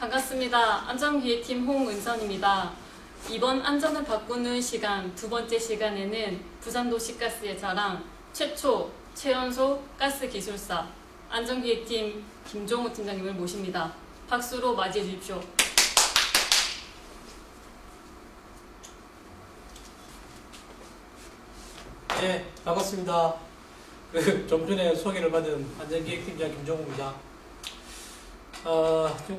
반갑습니다. 안전기획팀 홍은선입니다. 이번 안전을 바꾸는 시간 두 번째 시간에는 부산도시가스의 자랑 최초 최연소 가스기술사 안전기획팀 김종우 팀장님을 모십니다. 박수로 맞이해 주십시오. 네, 반갑습니다. 좀 전에 소개를 받은 안전기획팀장 김종우입니다.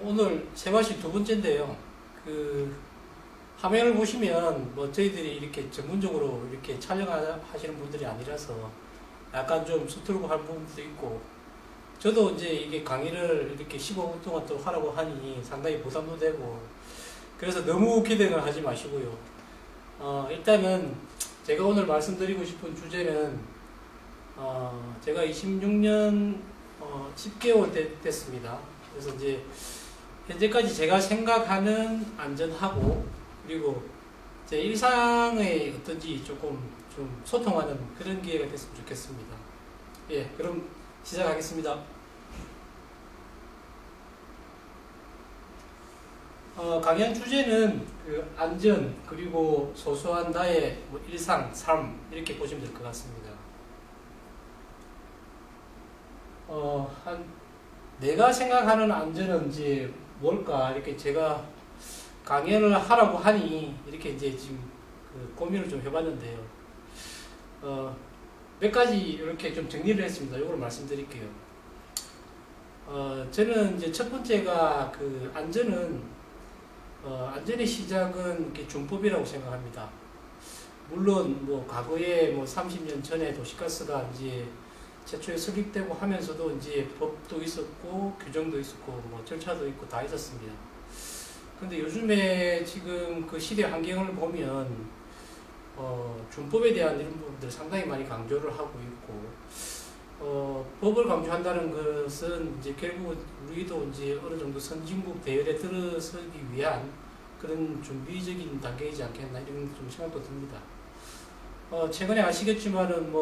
오늘 세마시 두 번째인데요. 화면을 보시면 저희들이 이렇게 전문적으로 이렇게 촬영하시는 분들이 아니라서 약간 좀 서툴고 할 부분도 있고, 저도 이제 이게 강의를 이렇게 15분 동안 또 하라고 하니 상당히 부담도 되고, 그래서 너무 기대는 하지 마시고요. 일단은 제가 오늘 말씀드리고 싶은 주제는 제가 26년 10개월 됐습니다. 그래서 이제 현재까지 제가 생각하는 안전하고 그리고 제 일상에 어떤지 조금 좀 소통하는 그런 기회가 됐으면 좋겠습니다. 예, 그럼 시작하겠습니다. 강연 주제는 안전 그리고 소소한 나의 일상, 삶 이렇게 보시면 될 것 같습니다. 내가 생각하는 안전은 이제 뭘까 이렇게 제가 강연을 하라고 하니 이렇게 이제 지금 고민을 좀 해봤는데요. 몇 가지 이렇게 좀 정리를 했습니다. 이걸 말씀드릴게요. 저는 이제 첫 번째가 안전의 시작은 이렇게 준법이라고 생각합니다. 물론 과거에 30년 전에 도시가스가 이제 최초에 설립되고 하면서도 이제 법도 있었고 규정도 있었고 절차도 있고 다 있었습니다. 근데 요즘에 지금 그 시대 환경을 보면 준법에 대한 이런 부분들 상당히 많이 강조를 하고 있고, 법을 강조한다는 것은 이제 결국 우리도 이제 어느 정도 선진국 대열에 들어서기 위한 그런 준비적인 단계이지 않겠나 이런 좀 생각도 듭니다. 최근에 아시겠지만은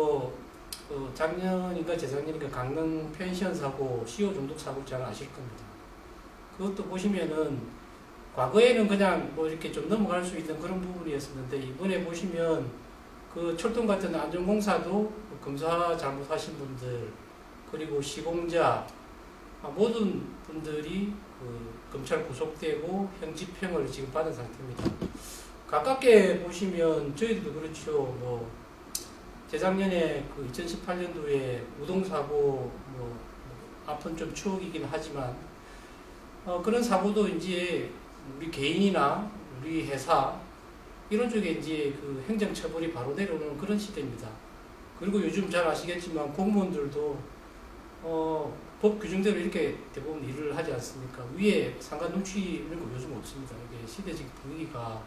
작년인가 재작년인가 강릉 펜션 사고, CO 중독 사고 잘 아실 겁니다. 그것도 보시면은 과거에는 그냥 이렇게 좀 넘어갈 수 있는 그런 부분이었었는데, 이번에 보시면 그 철동 같은 안전공사도 검사 잘못하신 분들 그리고 시공자 모든 분들이 검찰 구속되고 형집행을 지금 받은 상태입니다. 가깝게 보시면 저희들도 그렇죠. 재작년에 2018년도에 우동사고 아픈 좀 추억이긴 하지만 그런 사고도 이제 우리 개인이나 우리 회사 이런 쪽에 이제 행정처벌이 바로 내려오는 그런 시대입니다. 그리고 요즘 잘 아시겠지만 공무원들도 법 규정대로 이렇게 대부분 일을 하지 않습니까? 위에 상관 눈치 이런 거 요즘 없습니다. 이게 시대적 분위기가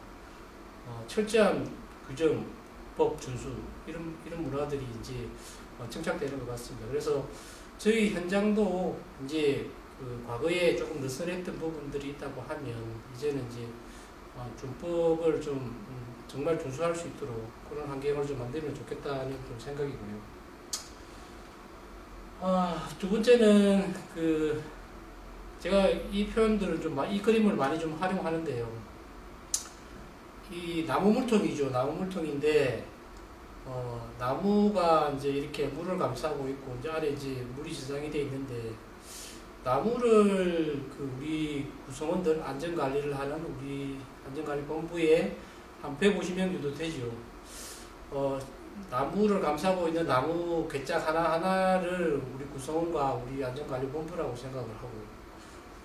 철저한 규정, 법 준수 이런 문화들이 이제 정착되는 것 같습니다. 그래서 저희 현장도 이제 과거에 조금 느슨했던 부분들이 있다고 하면 이제는 이제 준법을 좀 정말 준수할 수 있도록 그런 환경을 좀 만들면 좋겠다는 좀 생각이고요. 두 번째는 제가 이 표현들을 이 그림을 많이 좀 활용하는데요. 이 나무 물통이죠. 나무 물통인데 나무가 이제 이렇게 물을 감싸고 있고 이제 아래 이제 물이 저장이 되어 있는데, 나무를 우리 구성원들 안전관리를 하는 우리 안전관리본부에 한 150명 정도 되죠. 나무를 감싸고 있는 나무 괴짝 하나하나를 우리 구성원과 우리 안전관리본부라고 생각을 하고,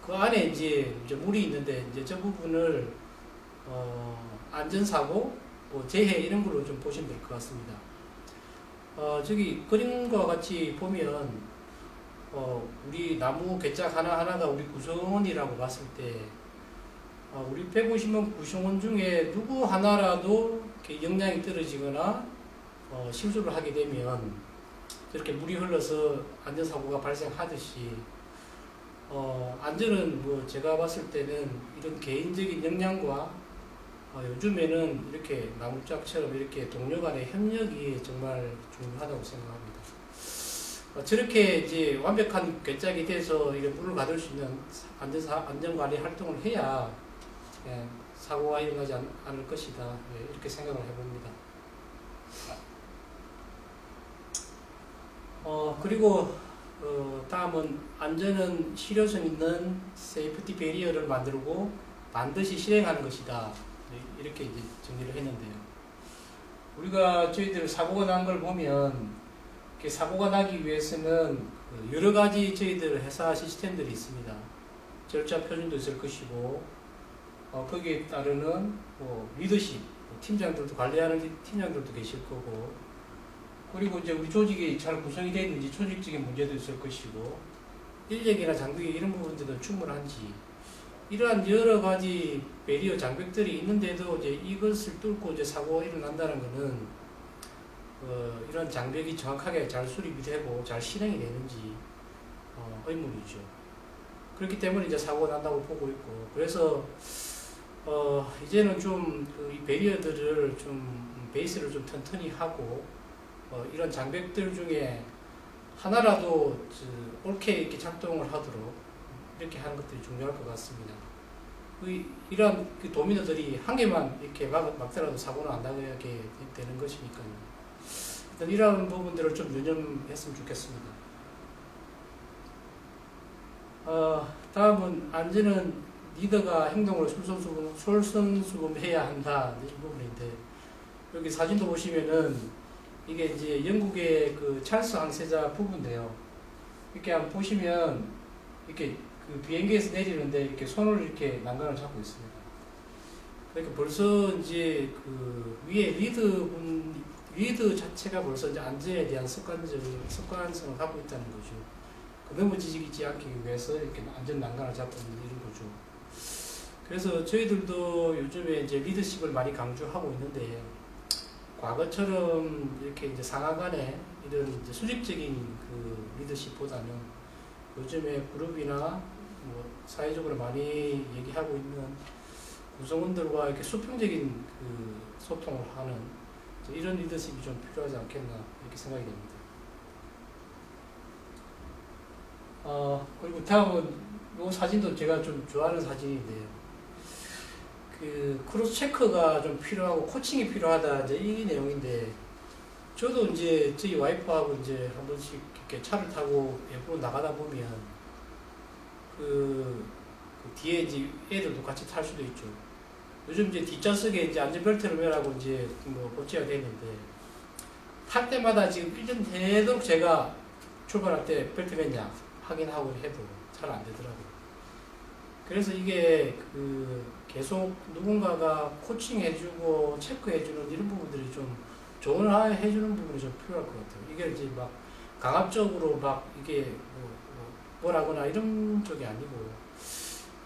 그 안에 이제 물이 있는데 이제 저 부분을 안전사고, 재해 이런 걸로 좀 보시면 될 것 같습니다. 저기 그림과 같이 보면 우리 나무 괴짝 하나하나가 우리 구성원이라고 봤을 때 우리 150명 구성원 중에 누구 하나라도 이렇게 역량이 떨어지거나 실수를 하게 되면 저렇게 물이 흘러서 안전사고가 발생하듯이 안전은 제가 봤을 때는 이런 개인적인 역량과 요즘에는 이렇게 나무짝처럼 이렇게 동료 간의 협력이 정말 중요하다고 생각합니다. 저렇게 이제 완벽한 궤짝이 돼서 이게 물을 가둘 수 있는 안전관리 활동을 해야 예, 사고가 일어나지 않을 것이다. 예, 이렇게 생각을 해봅니다. 그리고 다음은 안전은 실효성 있는 세이프티 베리어를 만들고 반드시 실행하는 것이다. 네, 이렇게 이제 정리를 했는데요. 우리가 저희들 사고가 난 걸 보면 이렇게 사고가 나기 위해서는 여러 가지 저희들 회사 시스템들이 있습니다. 절차 표준도 있을 것이고 거기에 따르는 리더십, 팀장들도 관리하는 팀장들도 계실 거고 그리고 이제 우리 조직이 잘 구성이 되어 있는지 조직적인 문제도 있을 것이고 인력이나 장비 이런 부분들도 충분한지 이러한 여러 가지 배리어 장벽들이 있는데도 이제 이것을 뚫고 이제 사고가 일어난다는 것은 이런 장벽이 정확하게 잘 수립이 되고 잘 실행이 되는지 의문이죠. 그렇기 때문에 이제 사고가 난다고 보고 있고 그래서 이제는 좀 이 배리어들을 좀 베이스를 좀 튼튼히 하고 이런 장벽들 중에 하나라도 옳게 이렇게 작동을 하도록 이렇게 하는 것들이 중요할 것 같습니다. 이러한 그 도미노들이 한 개만 이렇게 막더라도 사고는 안 나게 되는 것이니까요. 일단 이러한 부분들을 좀 유념했으면 좋겠습니다. 다음은 안전은 리더가 행동을 솔선수범해야 한다. 이 부분인데 여기 사진도 보시면은 이게 이제 영국의 그 찰스 항세자 부부인데요. 이렇게 한번 보시면 이렇게 그 비행기에서 내리는데 이렇게 손을 이렇게 난간을 잡고 있습니다. 그러니까 벌써 이제 그 위에 리드 자체가 벌써 이제 안전에 대한 습관성을 갖고 있다는 거죠. 넘어지지 않기 위해서 이렇게 안전 난간을 잡고 있는 이런 거죠. 그래서 저희들도 요즘에 이제 리더십을 많이 강조하고 있는데 과거처럼 이렇게 이제 상하 간에 이런 이제 수직적인 그 리더십보다는 요즘에 그룹이나 뭐 사회적으로 많이 얘기하고 있는 구성원들과 이렇게 수평적인 그 소통을 하는 이런 리더십이 좀 필요하지 않겠나 이렇게 생각이 됩니다. 그리고 다음은 이 사진도 제가 좀 좋아하는 사진인데요. 그 크로스 체크가 좀 필요하고 코칭이 필요하다 이제 이 내용인데 저도 이제 저희 와이프하고 이제 한 번씩 이렇게 차를 타고 외부로 나가다 보면 그 뒤에 이제 애들도 같이 탈 수도 있죠. 요즘 이제 뒷좌석에 이제 안전벨트를 매라고 이제 뭐 고치가 되는데 탈 때마다 지금 1년 되도록 제가 출발할 때 벨트 맸냐 확인하고 해도 잘 안 되더라고요. 그래서 이게 그 계속 누군가가 코칭해주고 체크해주는 이런 부분들이 좀 조언을 해주는 부분이 좀 필요할 것 같아요. 이게 이제 막 강압적으로 막 이게 뭐라거나 이런 쪽이 아니고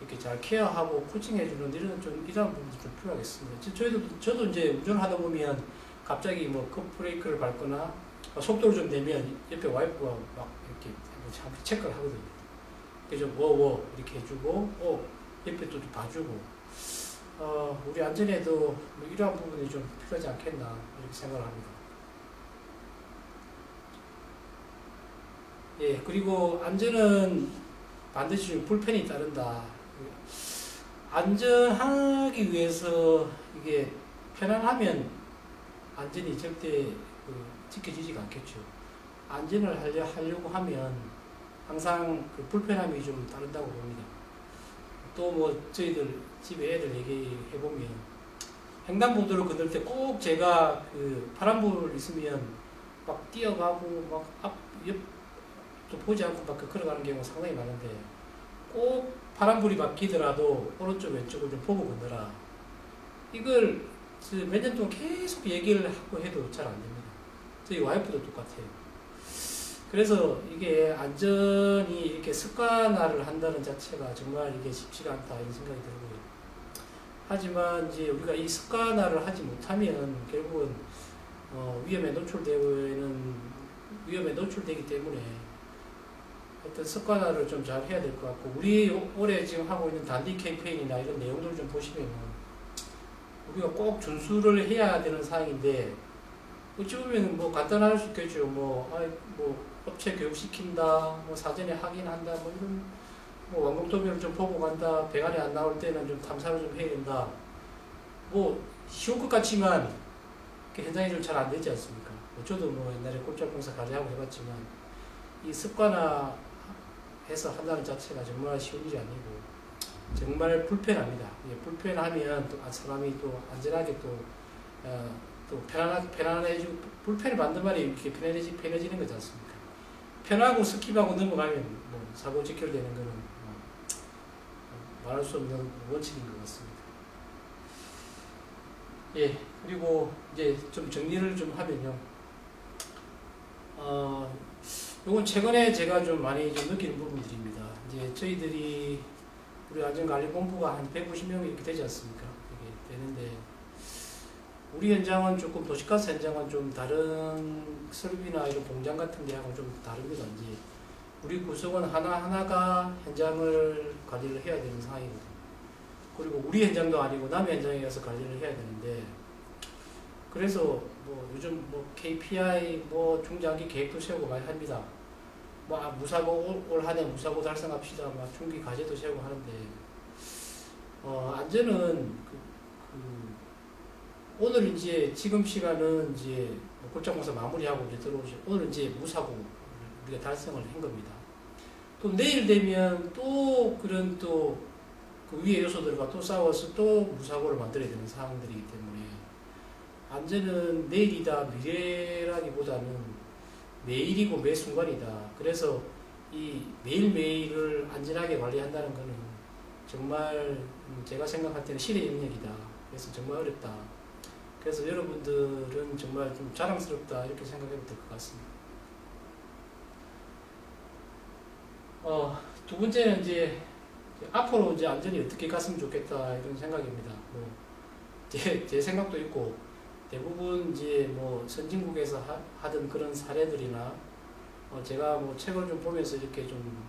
이렇게 잘 케어하고 코칭해주는 이런 부분이 좀 필요하겠습니다. 저도 이제 운전하다 보면 갑자기 뭐 급브레이크를 밟거나 속도를 좀 내면 옆에 와이프가 막 이렇게 체크를 하거든요. 그래서 이렇게 해주고 옆에 또 봐주고 우리 안전에도 뭐 이러한 부분이 좀 필요하지 않겠나 이렇게 생각을 합니다. 예, 그리고 안전은 반드시 좀 불편이 따른다. 안전하기 위해서 이게 편안하면 안전이 절대 지켜지지가 않겠죠. 안전을 하려고 하면 항상 그 불편함이 좀 따른다고 봅니다. 또 뭐 저희들 집에 애들 얘기해보면 횡단보도를 건널 때 꼭 제가 그 파란불 있으면 막 뛰어가고 막 옆도 보지 않고 막 걸어가는 경우가 상당히 많은데 꼭 파란불이 바뀌더라도 오른쪽 왼쪽을 좀 보고 건너라. 이걸 몇 년 동안 계속 얘기를 하고 해도 잘 안 됩니다. 저희 와이프도 똑같아요. 그래서 이게 안전이 이렇게 습관화를 한다는 자체가 정말 이게 쉽지가 않다 이런 생각이 들고요. 하지만 이제 우리가 이 습관화를 하지 못하면 결국은 위험에 노출되기 때문에 어떤 습관화를 좀 잘 해야 될 것 같고 우리 올해 지금 하고 있는 단디 캠페인이나 이런 내용들을 좀 보시면 우리가 꼭 준수를 해야 되는 사항인데 어찌 보면 뭐 간단할 수 있겠죠. 뭐 업체 교육시킨다, 뭐 사전에 확인한다, 뭐 이런 뭐 완공도면을 좀 보고 간다, 배관이 안 나올 때는 좀 탐사를 좀 해야 된다. 뭐 쉬운 것 같지만 현장이 좀 잘 안 되지 않습니까? 저도 뭐 옛날에 골자공사 관리하고 해봤지만 이 습관화 해서 한다는 자체가 정말 쉬운 일이 아니고 정말 불편합니다. 예, 불편하면 또 사람이 또 안전하게 또 편안해지고 불편을 받는 말이 이렇게 편해지는 거지 않습니까? 편하고 스킵하고 넘어가면 뭐 사고 직결되는 거는 말할 수 없는 원칙인 것 같습니다. 예, 그리고 이제 좀 정리를 좀 하면요. 요건 최근에 제가 좀 많이 좀 느끼는 부분들입니다. 이제 저희들이 우리 안전관리본부가 한 150명 이렇게 되지 않습니까? 이게 되는데 우리 현장은 조금 도시가스 현장은 좀 다른 설비나 이런 공장 같은 데하고는 좀 다릅니다. 이제 우리 구성원 하나하나가 현장을 관리를 해야 되는 상황이거든요. 그리고 우리 현장도 아니고 남의 현장에 가서 관리를 해야 되는데 그래서 뭐 요즘 뭐 KPI 뭐 중장기 계획도 세우고 많이 합니다. 뭐 무사고 올 한해 무사고 달성합시다. 막 중기 과제도 세우고 하는데 안전은 오늘 이제 지금 시간은 이제 골자공사 마무리하고 이제 들어오죠. 오늘 이제 무사고 우리가 달성을 한 겁니다. 또 내일 되면 또 그런 또 그 위에 요소들과 또 싸워서 또 무사고를 만들어야 되는 상황들이기 때문에 안전은 내일이다 미래라기보다는 매일이고 매 순간이다. 그래서 이 매일매일을 안전하게 관리한다는 것은 정말 제가 생각할 때는 시대 영역이다. 그래서 정말 어렵다. 그래서 여러분들은 정말 좀 자랑스럽다 이렇게 생각해도 될 것 같습니다. 두 번째는 이제 앞으로 이제 안전이 어떻게 갔으면 좋겠다 이런 생각입니다. 뭐 제 생각도 있고 대부분 이제 뭐 선진국에서 하던 그런 사례들이나 제가 뭐 책을 좀 보면서 이렇게 좀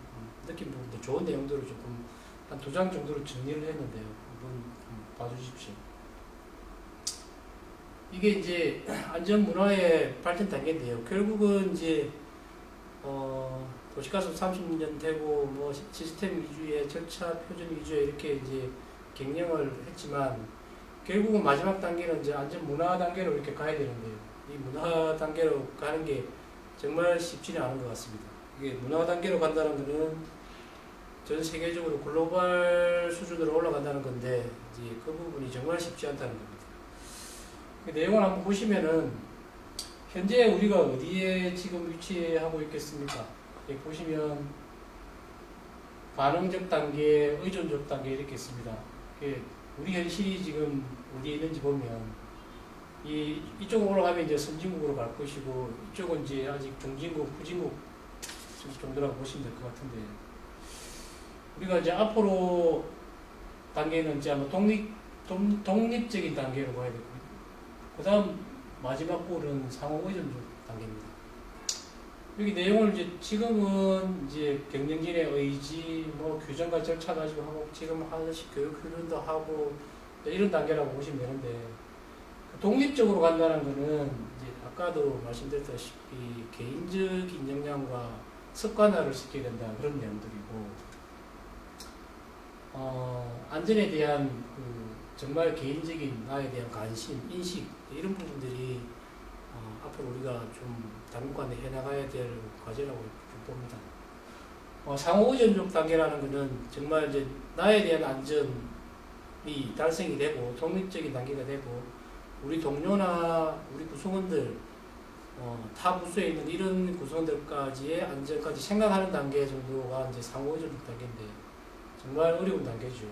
느낀 부분들 좋은 내용들을 조금 한 2장 정도를 정리를 했는데요. 한번 봐주십시오. 이게 이제 안전 문화의 발전 단계인데요. 결국은 이제 도시가스 30년 되고 뭐 시스템 위주의 절차 표준 위주의 이렇게 이제 경영을 했지만 결국은 마지막 단계는 이제 안전 문화 단계로 이렇게 가야 되는데요. 이 문화 단계로 가는 게 정말 쉽지는 않은 것 같습니다. 이게 문화 단계로 간다는 것은 전 세계적으로 글로벌 수준으로 올라간다는 건데 이제 그 부분이 정말 쉽지 않다는 겁니다. 그 내용을 한번 보시면은 현재 우리가 어디에 지금 위치하고 있겠습니까? 여기 보시면 반응적 단계, 의존적 단계 이렇게 있습니다. 우리 현실이 지금 어디에 있는지 보면 이쪽으로 올라가면 이제 선진국으로 갈 것이고 이쪽은 이제 아직 중진국, 후진국 정도라고 보시면 될 것 같은데 우리가 이제 앞으로 단계는 이제 아마 독립적인 단계로 가야 되고 그 다음 마지막 골은 상호 의존적 단계입니다. 여기 내용을 이제 지금은 이제 경영진의 의지, 뭐 규정과 절차 가지고 하고 지금 하듯이 교육 훈련도 하고 이런 단계라고 보시면 되는데 독립적으로 간다는 거는 이제 아까도 말씀드렸다시피 개인적인 역량과 습관화를 시켜야 된다 그런 내용들이고 안전에 대한 정말 개인적인 나에 대한 관심, 인식 이런 부분들이 앞으로 우리가 좀 당분간에 해나가야 될 과제라고 봅니다. 상호 의존적 단계라는 것은 정말 이제 나에 대한 안전이 달성이 되고 독립적인 단계가 되고 우리 동료나 우리 구성원들 타 부서에 있는 이런 구성원들까지의 안전까지 생각하는 단계 정도가 이제 상호 의존적 단계인데 정말 어려운 단계죠.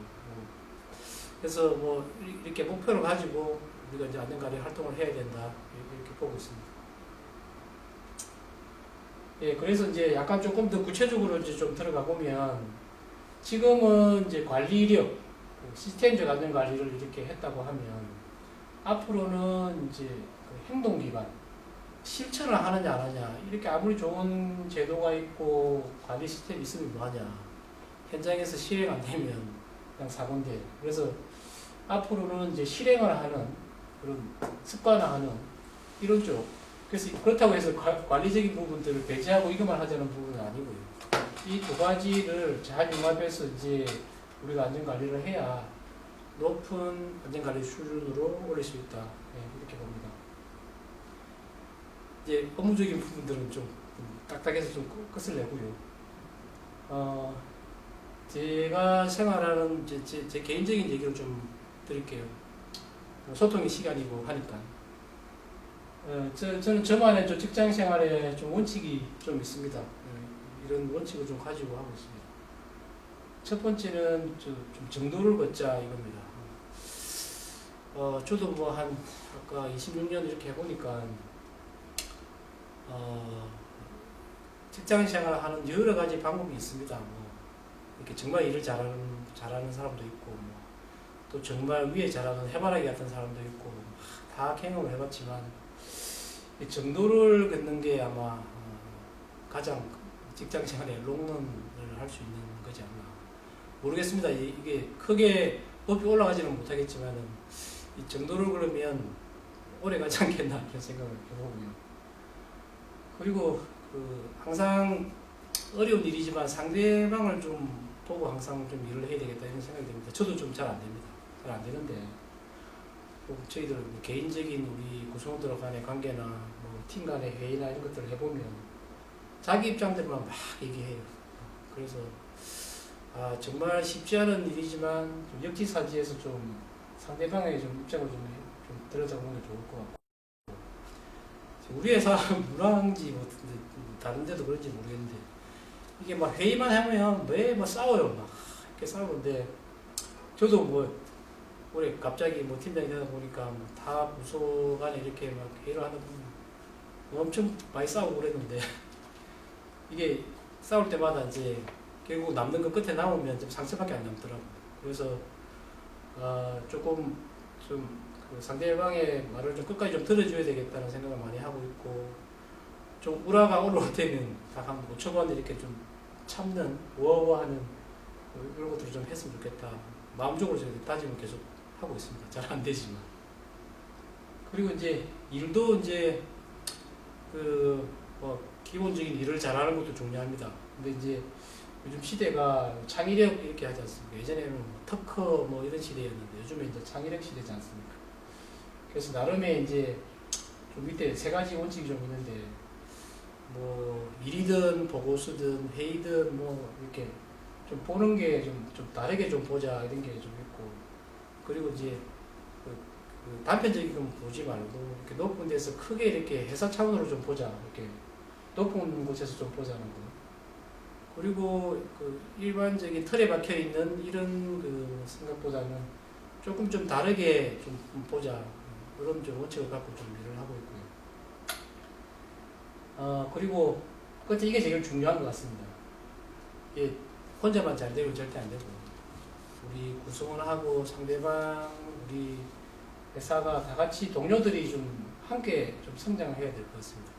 그래서 뭐 이렇게 목표를 가지고 우리가 이제 안전관리 활동을 해야 된다 이렇게 보고 있습니다. 예, 그래서 이제 약간 조금 더 구체적으로 이제 좀 들어가 보면 지금은 이제 관리력, 시스템적 안전 관리를 이렇게 했다고 하면 앞으로는 이제 행동 기반, 실천을 하느냐 안 하냐 이렇게 아무리 좋은 제도가 있고 관리 시스템이 있으면 뭐하냐 현장에서 실행 안 되면 그냥 사고인데 그래서 앞으로는 이제 실행을 하는 그런 습관화하는 이런 쪽 그래서 그렇다고 해서 관리적인 부분들을 배제하고 이것만 하자는 부분은 아니고요. 이 두 가지를 잘 융합해서 이제 우리가 안전관리를 해야 높은 안전관리 수준으로 올릴 수 있다. 네, 이렇게 봅니다. 이제 업무적인 부분들은 좀 딱딱해서 좀 끝을 내고요. 제가 생활하는 제 개인적인 얘기를 좀 드릴게요. 소통의 시간이고 하니까. 저는 저만의 좀 직장 생활에 좀 원칙이 좀 있습니다. 이런 원칙을 좀 가지고 하고 있습니다. 첫 번째는 좀 정도를 걷자 이겁니다. 저도 뭐 한 아까 26년 이렇게 해보니까 직장 생활하는 여러 가지 방법이 있습니다. 뭐 이렇게 정말 일을 잘하는 사람도 있고, 또 정말 위에 잘하는 해바라기 같은 사람도 있고, 다 경험을 해봤지만 이 정도를 걷는 게 아마 가장 직장 생활에 롱런을 할 수 있는 거지 않나 모르겠습니다. 이게 크게 높이 올라가지는 못하겠지만 이 정도를 걸으면 오래 가지 않겠나 이런 생각을 해보고요. 그리고 항상 어려운 일이지만 상대방을 좀 보고 항상 좀 일을 해야 되겠다 이런 생각이 듭니다. 저도 좀 잘 안 됩니다. 잘 안 되는데 저희들 개인적인 우리 구성원들 간의 관계나 팀 간의 회의나 이런 것들을 해보면 자기 입장대로만 막 얘기해요. 그래서 정말 쉽지 않은 일이지만 좀 역지사지해서 좀 상대방의 좀 입장을 좀 들여다보는 게 좋을 것 같고, 우리 회사 문화인지 뭐 다른 데도 그런지 모르겠는데 이게 막 회의만 하면 매 싸워요. 막 이렇게 싸우는데 저도 뭐 올해 갑자기 팀장이 되다 보니까 다 부서 간에 이렇게 막 회의를 하다 보면 엄청 많이 싸우고 그랬는데 이게 싸울 때마다 이제 결국 남는 거 끝에 남으면 좀 상처밖에 안 남더라고요. 그래서 조금 좀 그 상대방의 말을 좀 끝까지 좀 들어줘야 되겠다는 생각을 많이 하고 있고, 좀 우라가 올라올 때는 딱 한 5초간 이렇게 좀 참는 워워하는 이런 것들을 좀 했으면 좋겠다. 마음적으로 제가 다짐을 계속 하고 있습니다. 잘 안 되지만. 그리고 이제 일도 이제 기본적인 일을 잘하는 것도 중요합니다. 근데 이제 요즘 시대가 창의력 이렇게 하지 않습니까? 예전에는 특허 이런 시대였는데 요즘에 이제 창의력 시대지 않습니까? 그래서 나름의 이제 좀 밑에 세 가지 원칙이 좀 있는데 일이든 보고서든 회의든 이렇게 좀 보는 게 좀 다르게 좀 보자 이런 게 좀 있고, 그리고 이제 단편적인 건 보지 말고 이렇게 높은 데서 크게 이렇게 회사 차원으로 좀 보자, 이렇게 높은 곳에서 좀 보자는 거. 그리고 일반적인 틀에 박혀 있는 이런 생각보다는 조금 좀 다르게 좀 보자, 그런 좀 원칙을 갖고 좀 일을 하고 있고요. 그리고 끝에 이게 제일 중요한 것 같습니다. 이게 혼자만 잘 되면 절대 안 되고, 우리 구성원하고 상대방, 우리 회사가 다 같이 동료들이 좀 함께 좀 성장을 해야 될 것 같습니다.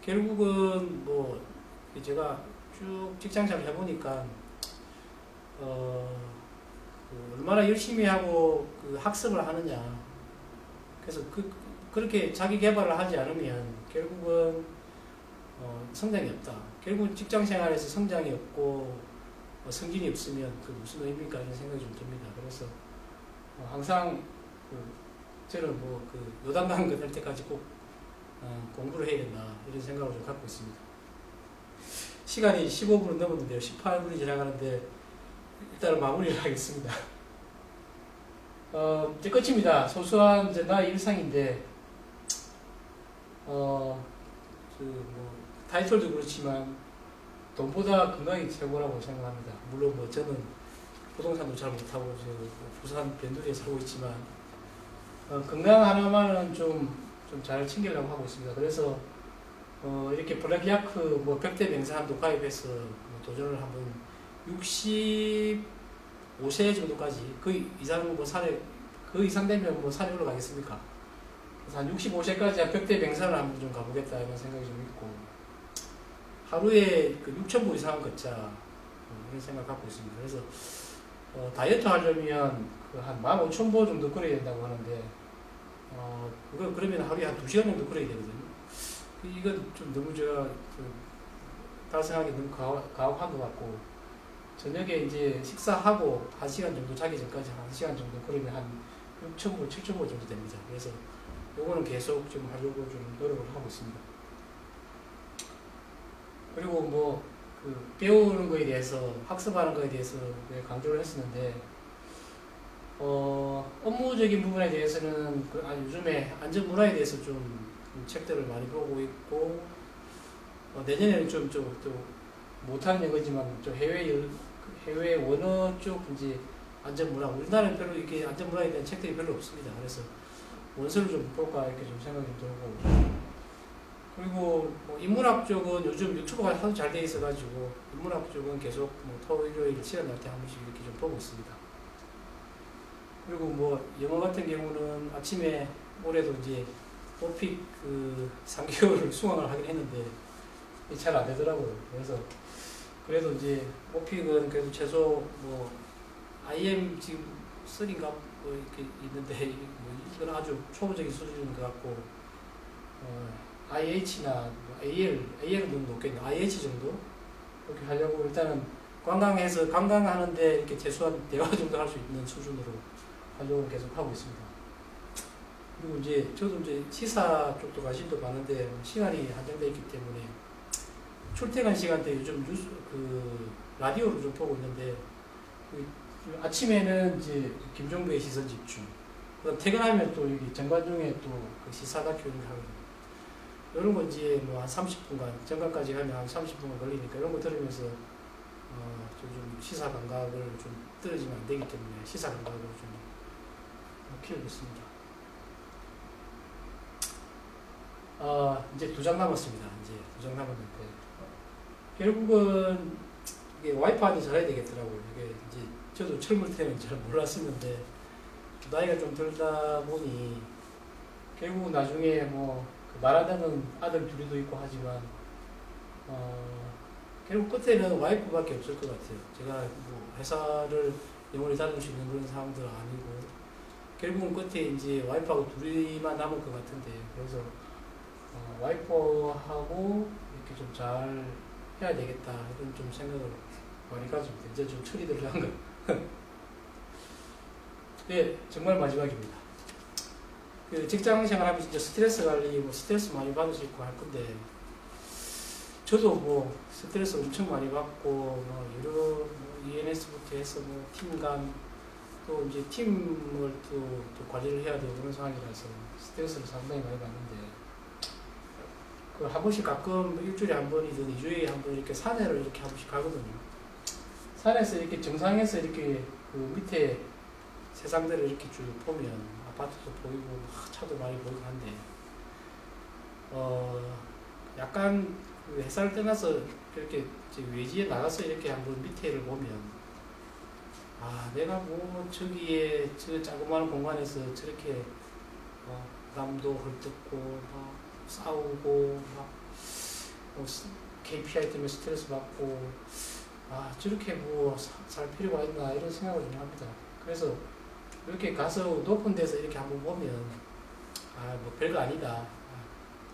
결국은 제가 쭉 직장생활 해보니까 얼마나 열심히 하고 학습을 하느냐. 그래서 그렇게 자기 개발을 하지 않으면 결국은 성장이 없다. 결국은 직장생활에서 성장이 없고 승진이 없으면 무슨 의미일까 이런 생각이 좀 듭니다. 그래서 항상 저는 요단강 끝날 때까지 꼭 공부를 해야 된다 이런 생각을 좀 갖고 있습니다. 시간이 15분은 넘었는데요. 18분이 지나가는데 일단은 마무리를 하겠습니다. 이제 끝입니다. 소소한 나의 일상인데 타이틀도 그렇지만 돈보다 건강이 최고라고 생각합니다. 물론 저는 부동산도 잘 못하고 부산 변두리에 살고 있지만 건강 하나만은 좀 잘 챙기려고 하고 있습니다. 그래서 이렇게 블랙야크 벽대 맹사함도 가입해서 도전을 한번 65세 정도까지 그 이상 그 이상 되면 산에 올라가겠습니까? 그래서 한 65세까지 벽대 맹산을 한번 좀 가보겠다 이런 생각이 좀 있고, 하루에 6,000보 이상은 걷자 이런 생각 갖고 있습니다. 그래서 다이어트 하려면 한 15,000보 정도 걸어야 된다고 하는데 그러면 하루에 한 2시간 정도 걸어야 되거든요. 이건 좀 너무 제가 달성하기 너무 가혹한 것 같고, 저녁에 이제 식사하고 1시간 정도 자기 전까지 1시간 정도 그러면 한 6,000보, 7,000보 정도 됩니다. 그래서 요거는 계속 좀 하려고 좀 노력을 하고 있습니다. 그리고 뭐 배우는 거에 대해서, 학습하는 거에 대해서 강조를 했었는데, 업무적인 부분에 대해서는 요즘에 안전 문화에 대해서 좀 책들을 많이 보고 있고, 내년에는 좀 못하는 영어지만 좀 해외 원어 쪽 이제 안전 문화, 우리나라는 별로 이렇게 안전 문화에 대한 책들이 별로 없습니다. 그래서 원서를 좀 볼까 이렇게 좀 생각이 들고, 그리고 인문학 쪽은 요즘 유튜브가 하도 잘 돼 있어가지고 인문학 쪽은 계속 토요일, 일요일 시간 날 때 한 번씩 이렇게 좀 보고 있습니다. 그리고 뭐 영어 같은 경우는 아침에 올해도 이제 오픽 3개월을 수강을 하긴 했는데 잘 안 되더라고요. 그래도 이제 오픽은 그래도 최소 IM 지금 3인가 이렇게 있는데 이건 아주 초보적인 수준인 것 같고, IH나 AL은 너무 높겠네요. IH 정도 그렇게 하려고 일단은 관광하는데 이렇게 최소한 대화 정도 할 수 있는 수준으로 하려고 계속 하고 있습니다. 그리고 이제 저도 이제 시사 쪽도 관심도 많은데 시간이 한정되어 있기 때문에 출퇴근 시간대 요즘 라디오를 좀 보고 있는데, 아침에는 이제 김종배의 시선 집중, 그다음 퇴근하면 또 여기 정관중에 또 시사 다큐를 하거든요. 이런 거 이제 한 30분간, 정관까지 가면 한 30분간 걸리니까 이런 거 들으면서 좀 시사 감각을 좀 떨어지면 안 되기 때문에 시사 감각을 좀 키우고 있습니다. 이제 2장 남았습니다. 이제 2장 남았는데, 결국은 이게 와이프한테 잘해야 되겠더라고요. 이게 이제 저도 젊을 때는 잘 몰랐었는데, 나이가 좀 들다 보니, 결국 나중에 말하자면 아들 둘이도 있고 하지만, 결국 끝에는 와이프밖에 없을 것 같아요. 제가 회사를 영원히 다닐 수 있는 그런 상황들은 아니고, 결국은 끝에 이제 와이프하고 둘이만 남을 것 같은데, 그래서 와이프하고 이렇게 좀 잘 해야 되겠다 이런 좀 생각을 많이 가집니다. 이제 좀 철이 들어간 거. 네, 정말 마지막입니다. 직장 생활하면서 이제 스트레스 관리, 스트레스 많이 받을 수 있고 할 건데, 저도 스트레스 엄청 많이 받고, 여러 ENS부터 해서 팀간, 또 이제 팀을 또 관리를 해야 되고 그런 상황이라서 스트레스를 상당히 많이 받는데, 한 번씩 가끔 일주일에 한 번이든 2주에 한 번 이렇게 산에를 이렇게 한 번씩 가거든요. 산에서 이렇게 정상에서 이렇게 밑에 세상들을 이렇게 쭉 보면 아파트도 보이고 차도 많이 보이고 한데, 약간 회사를 떠나서 이렇게 외지에 나가서 이렇게 한번 밑에를 보면, 내가 저기에 저 자그마한 공간에서 저렇게 남도 헐뜯고 싸우고 KPI 때문에 스트레스 받고, 저렇게 살 필요가 있나 이런 생각을 좀 합니다. 그래서 이렇게 가서 높은 데서 이렇게 한번 보면 별거 아니다.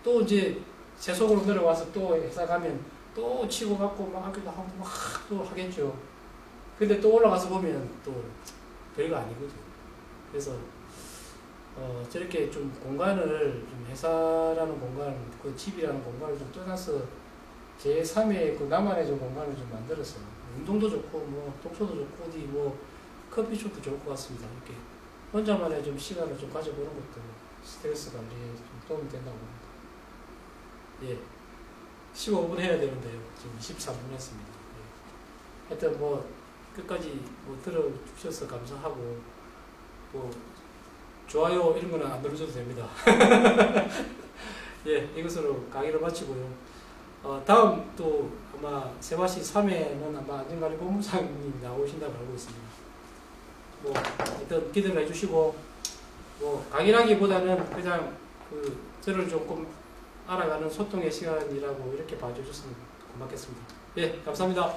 또 이제 제 속으로 내려와서 또 회사 가면 또 치고 받고 또 하겠죠. 근데 또 올라가서 보면 또 별거 아니거든요. 그래서 저렇게 좀 공간을, 좀 회사라는 공간, 집이라는 공간을 좀 떠나서 제3의 나만의 좀 공간을 좀 만들어서 운동도 좋고 독서도 좋고 어디 커피숍도 좋을 것 같습니다. 이렇게 혼자만의 좀 시간을 좀 가져보는 것도 스트레스 관리에 좀 도움이 된다고 봅니다. 예, 15분 해야 되는데요. 지금 23분 했습니다. 예. 하여튼 끝까지 들어주셔서 감사하고, 좋아요 이런 거는 안 눌러줘도 됩니다. 예, 이것으로 강의를 마치고요. 다음 또 아마 세바시 3회는 아마 안전관리본부장님이 나오신다고 알고 있습니다. 일단 기대를 해주시고, 강의라기보다는 그냥 저를 조금 알아가는 소통의 시간이라고 이렇게 봐주셨으면 고맙겠습니다. 예, 감사합니다.